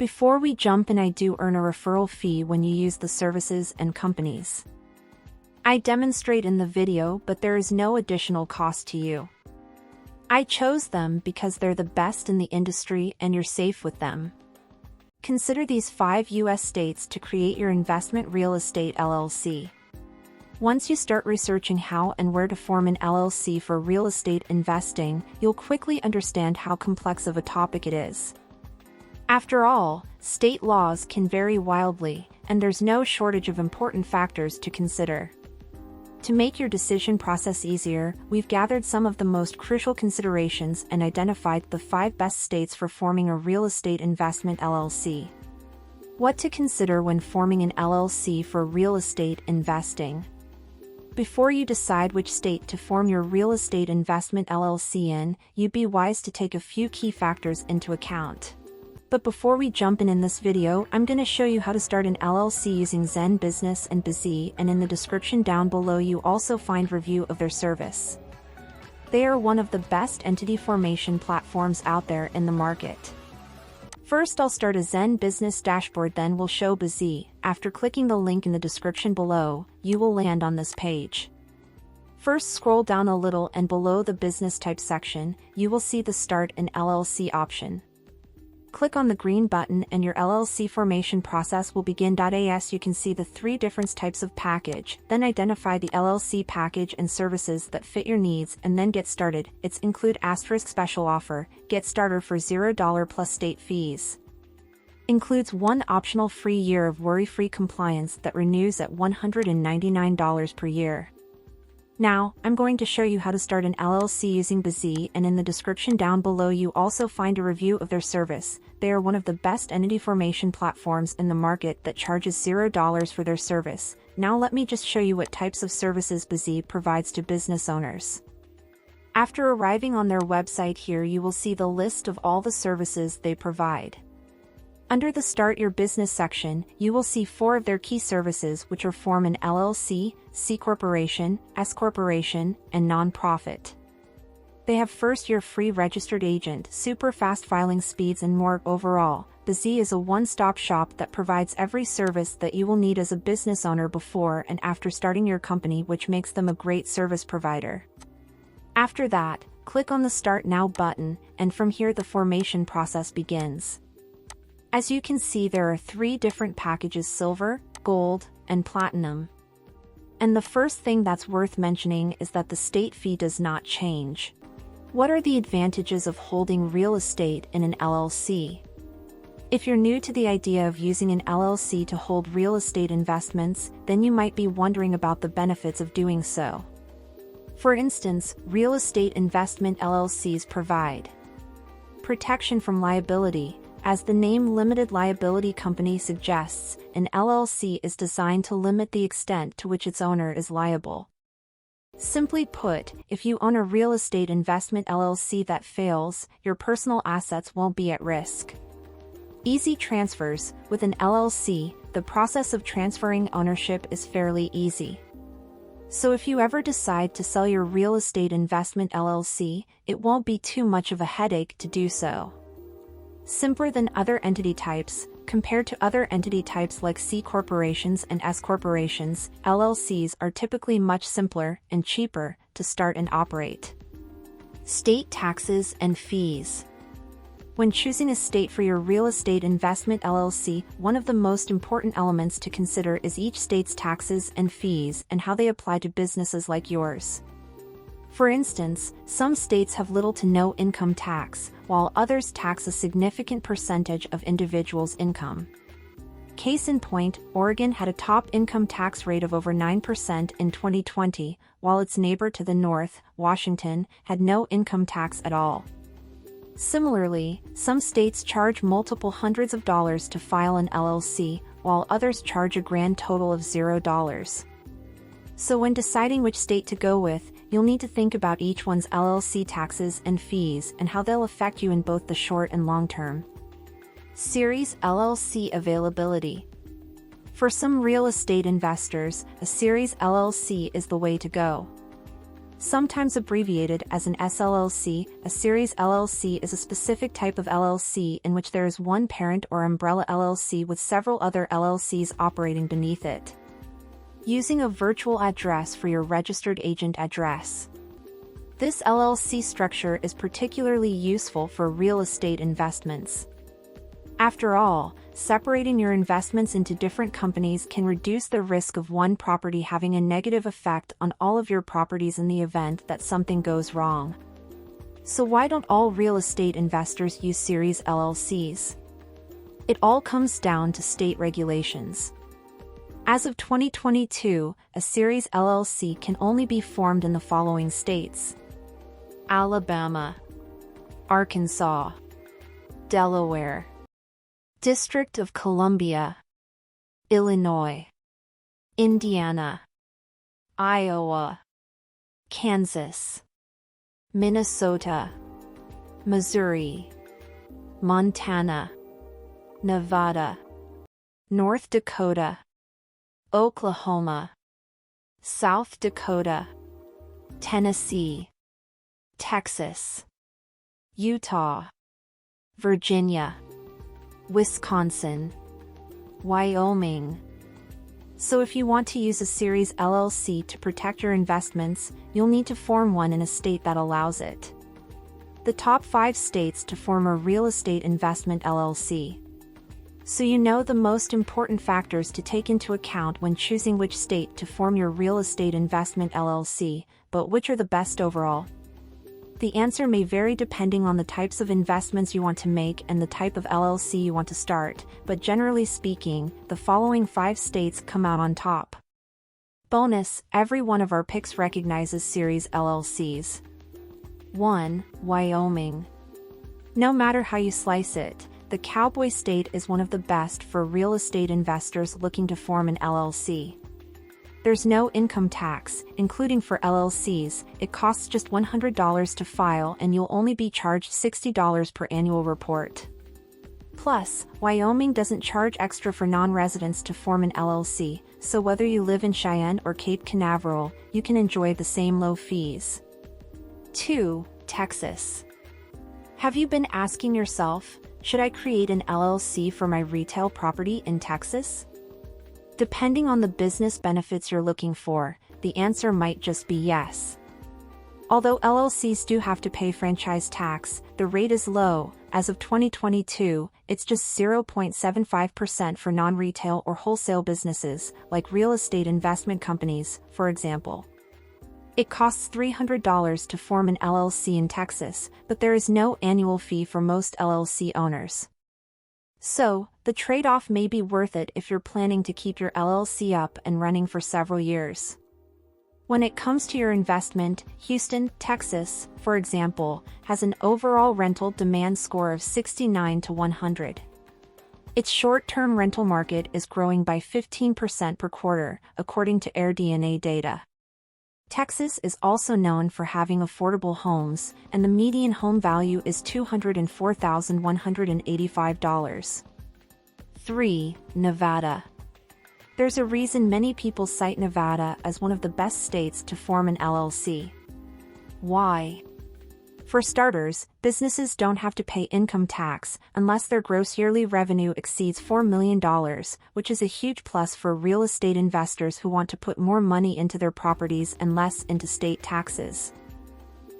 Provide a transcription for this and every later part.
Before we jump in, I do earn a referral fee when you use the services and companies I demonstrate in the video, but there is no additional cost to you. I chose them because they're the best in the industry and you're safe with them. Consider these 5 US states to create your investment real estate LLC. Once you start researching how and where to form an LLC for real estate investing, you'll quickly understand how complex of a topic it is. After all, state laws can vary wildly, and there's no shortage of important factors to consider. To make your decision process easier, we've gathered some of the most crucial considerations and identified the 5 best states for forming a real estate investment LLC. What to consider when forming an LLC for real estate investing. Before you decide which state to form your real estate investment LLC in, you'd be wise to take a few key factors into account. But before we jump in this video, I'm going to show you how to start an LLC using ZenBusiness and Busy, and in the description down below you also find review of their service. They are one of the best entity formation platforms out there in the market. First, I'll start a ZenBusiness dashboard, then we'll show Busy. After clicking the link in the description below, you will land on this page. First, scroll down a little and below the business type section, you will see the Start an LLC option. Click on the green button and your LLC formation process will begin. As you can see the 3 different types of package, then identify the LLC package and services that fit your needs and then get started. It's include * special offer, get started for $0 plus state fees. Includes 1 optional free year of worry-free compliance that renews at $199 per year. Now, I'm going to show you how to start an LLC using Busy, and in the description down below you also find a review of their service. They are one of the best entity formation platforms in the market that charges $0 for their service. Now let me just show you what types of services Busy provides to business owners. After arriving on their website here, you will see the list of all the services they provide. Under the Start Your Business section, you will see 4 of their key services, which are form an LLC, C Corporation, S Corporation, and Nonprofit. They have first-year free registered agent, super fast filing speeds, and more. Overall, Busy is a one-stop shop that provides every service that you will need as a business owner before and after starting your company, which makes them a great service provider. After that, click on the Start Now button, and from here the formation process begins. As you can see, there are 3 different packages: Silver, Gold, and Platinum. And the first thing that's worth mentioning is that the state fee does not change. What are the advantages of holding real estate in an LLC? If you're new to the idea of using an LLC to hold real estate investments, then you might be wondering about the benefits of doing so. For instance, real estate investment LLCs provide protection from liability. As the name limited liability company suggests, an LLC is designed to limit the extent to which its owner is liable. Simply put, if you own a real estate investment LLC that fails, your personal assets won't be at risk. Easy transfers. With an LLC, the process of transferring ownership is fairly easy. So if you ever decide to sell your real estate investment LLC, it won't be too much of a headache to do so. Simpler than other entity types. Compared to other entity types like C corporations and S corporations, LLCs are typically much simpler and cheaper to start and operate. State taxes and fees. When choosing a state for your real estate investment LLC, one of the most important elements to consider is each state's taxes and fees and how they apply to businesses like yours. For instance, some states have little to no income tax, while others tax a significant percentage of individuals' income. Case in point, Oregon had a top income tax rate of over 9% in 2020, while its neighbor to the north, Washington, had no income tax at all. Similarly, some states charge multiple hundreds of dollars to file an LLC, while others charge a grand total of $0. So when deciding which state to go with, you'll need to think about each one's LLC taxes and fees and how they'll affect you in both the short and long term. Series LLC availability. For some real estate investors, a series LLC is the way to go. Sometimes abbreviated as an SLLC, a series LLC is a specific type of LLC in which there is one parent or umbrella LLC with several other LLCs operating beneath it. Using a virtual address for your registered agent address. This LLC structure is particularly useful for real estate investments. After all, separating your investments into different companies can reduce the risk of one property having a negative effect on all of your properties in the event that something goes wrong. So why don't all real estate investors use series LLCs? It all comes down to state regulations. As of 2022, a series LLC can only be formed in the following states: Alabama, Arkansas, Delaware, District of Columbia, Illinois, Indiana, Iowa, Kansas, Minnesota, Missouri, Montana, Nevada, North Dakota, Oklahoma, South Dakota, Tennessee, Texas, Utah, Virginia, Wisconsin, Wyoming. So if you want to use a series LLC to protect your investments, you'll need to form one in a state that allows it. The top 5 states to form a real estate investment LLC. So you know the most important factors to take into account when choosing which state to form your real estate investment LLC, but which are the best overall? The answer may vary depending on the types of investments you want to make and the type of LLC you want to start, but generally speaking, the following 5 states come out on top. Bonus: every one of our picks recognizes series LLCs. 1. Wyoming. No matter how you slice it, the Cowboy State is one of the best for real estate investors looking to form an LLC. There's no income tax, including for LLCs. It costs just $100 to file and you'll only be charged $60 per annual report. Plus, Wyoming doesn't charge extra for non-residents to form an LLC, so whether you live in Cheyenne or Cape Canaveral, you can enjoy the same low fees. 2. Texas. Have you been asking yourself, should I create an LLC for my retail property in Texas? Depending on the business benefits you're looking for, the answer might just be yes. Although LLCs do have to pay franchise tax, the rate is low. As of 2022, it's just 0.75% for non-retail or wholesale businesses, like real estate investment companies, for example. It costs $300 to form an LLC in Texas, but there is no annual fee for most LLC owners. So, the trade-off may be worth it if you're planning to keep your LLC up and running for several years. When it comes to your investment, Houston, Texas, for example, has an overall rental demand score of 69 to 100. Its short-term rental market is growing by 15% per quarter, according to AirDNA data. Texas is also known for having affordable homes, and the median home value is $204,185. 3. Nevada. There's a reason many people cite Nevada as one of the best states to form an LLC. Why? For starters, businesses don't have to pay income tax unless their gross yearly revenue exceeds $4 million, which is a huge plus for real estate investors who want to put more money into their properties and less into state taxes.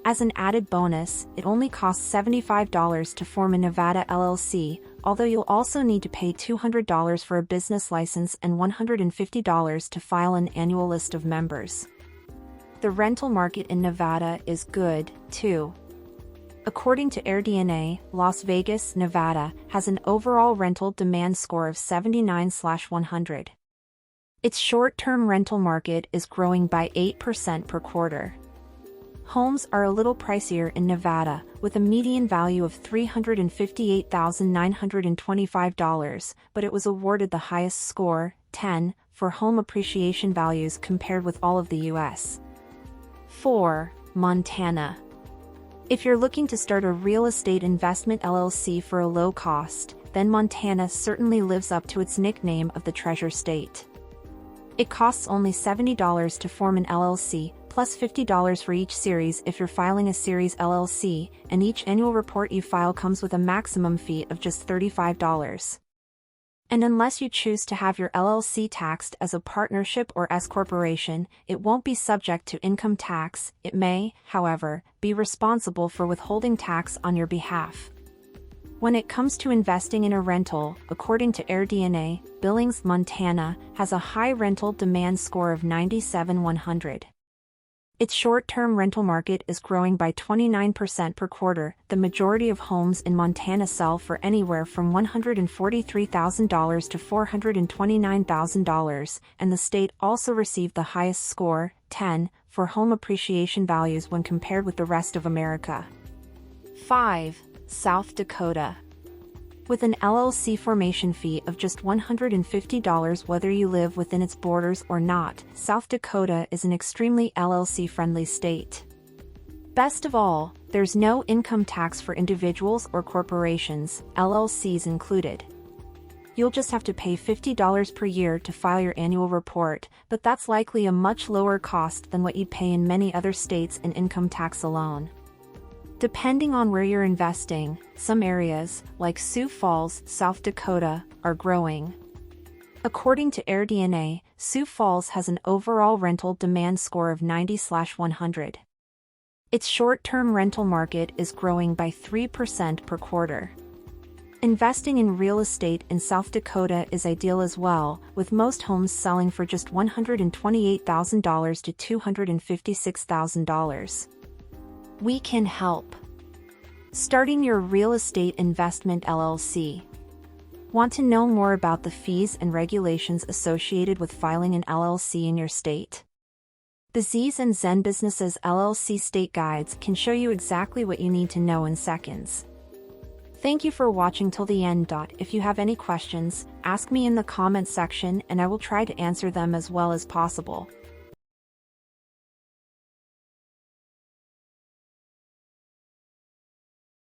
As an added bonus, it only costs $75 to form a Nevada LLC, although you'll also need to pay $200 for a business license and $150 to file an annual list of members. The rental market in Nevada is good, too. According to AirDNA, Las Vegas, Nevada, has an overall rental demand score of 79/100. Its short-term rental market is growing by 8% per quarter. Homes are a little pricier in Nevada, with a median value of $358,925, but it was awarded the highest score, 10, for home appreciation values compared with all of the U.S. 4. Montana. If you're looking to start a real estate investment LLC for a low cost, then Montana certainly lives up to its nickname of the Treasure State. It costs only $70 to form an LLC, plus $50 for each series if you're filing a series LLC, and each annual report you file comes with a maximum fee of just $35. And unless you choose to have your LLC taxed as a partnership or S corporation, it won't be subject to income tax. It may, however, be responsible for withholding tax on your behalf. When it comes to investing in a rental, according to AirDNA, Billings, Montana, has a high rental demand score of 97/100. Its short-term rental market is growing by 29% per quarter. The majority of homes in Montana sell for anywhere from $143,000 to $429,000, and the state also received the highest score, 10, for home appreciation values when compared with the rest of America. 5. South Dakota. With an LLC formation fee of just $150 whether you live within its borders or not, South Dakota is an extremely LLC-friendly state. Best of all, there's no income tax for individuals or corporations, LLCs included. You'll just have to pay $50 per year to file your annual report, but that's likely a much lower cost than what you'd pay in many other states in income tax alone. Depending on where you're investing, some areas, like Sioux Falls, South Dakota, are growing. According to AirDNA, Sioux Falls has an overall rental demand score of 90/100. Its short-term rental market is growing by 3% per quarter. Investing in real estate in South Dakota is ideal as well, with most homes selling for just $128,000 to $256,000. We can help. Starting your real estate investment LLC. Want to know more about the fees and regulations associated with filing an LLC in your state? The Z's and ZenBusiness's LLC state guides can show you exactly what you need to know in seconds. Thank you for watching till the end. If you have any questions, ask me in the comments section and I will try to answer them as well as possible.